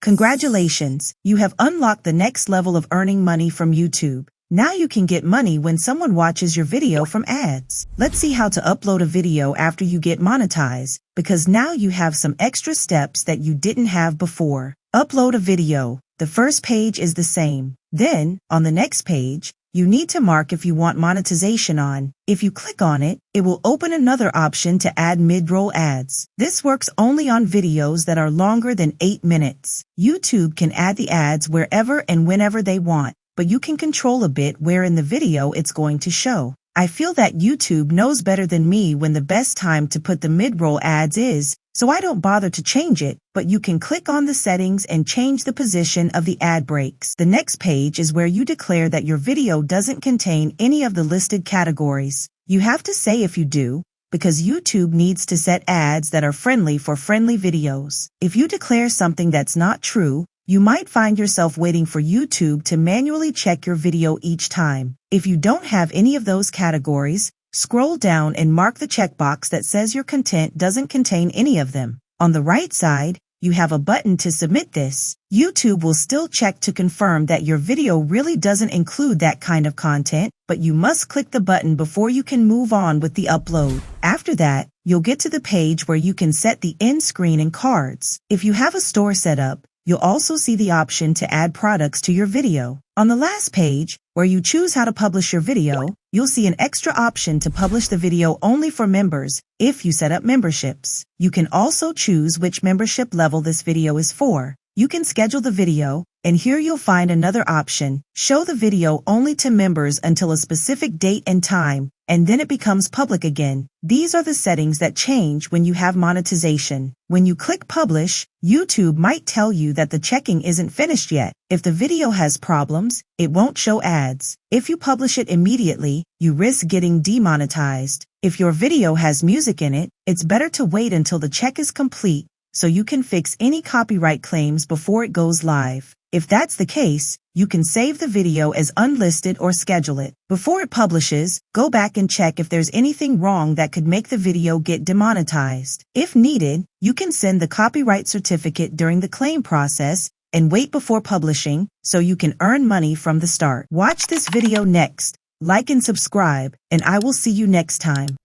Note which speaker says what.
Speaker 1: Congratulations, you have unlocked the next level of earning money from YouTube. Now you can get money when someone watches your video from ads. Let's see how to upload a video after you get monetized, because now you have some extra steps that you didn't have before. Upload a video. The first page is the same. Then, on the next page, you need to mark if you want monetization on. If you click on it, it will open another option to add mid-roll ads. This works only on videos that are longer than 8 minutes. YouTube can add the ads wherever and whenever they want, but you can control a bit where in the video it's going to show. I feel that YouTube knows better than me when the best time to put the mid-roll ads is, so I don't bother to change it, but you can click on the settings and change the position of the ad breaks. The next page is where you declare that your video doesn't contain any of the listed categories. You have to say if you do, because YouTube needs to set ads that are friendly for friendly videos. If you declare something that's not true, you might find yourself waiting for YouTube to manually check your video each time. If you don't have any of those categories, scroll down and mark the checkbox that says your content doesn't contain any of them. On the right side, you have a button to submit this. YouTube will still check to confirm that your video really doesn't include that kind of content, but you must click the button before you can move on with the upload. After that, you'll get to the page where you can set the end screen and cards. If you have a store set up, you'll also see the option to add products to your video. On the last page, where you choose how to publish your video, you'll see an extra option to publish the video only for members if you set up memberships. You can also choose which membership level this video is for. You can schedule the video, and here you'll find another option. Show the video only to members until a specific date and time, and then it becomes public again. These are the settings that change when you have monetization. When you click publish, YouTube might tell you that the checking isn't finished yet. If the video has problems, it won't show ads. If you publish it immediately, you risk getting demonetized. If your video has music in it, it's better to wait until the check is complete so you can fix any copyright claims before it goes live. If that's the case, you can save the video as unlisted or schedule it. Before it publishes, go back and check if there's anything wrong that could make the video get demonetized. If needed, you can send the copyright certificate during the claim process and wait before publishing so you can earn money from the start. Watch this video next, like and subscribe, and I will see you next time.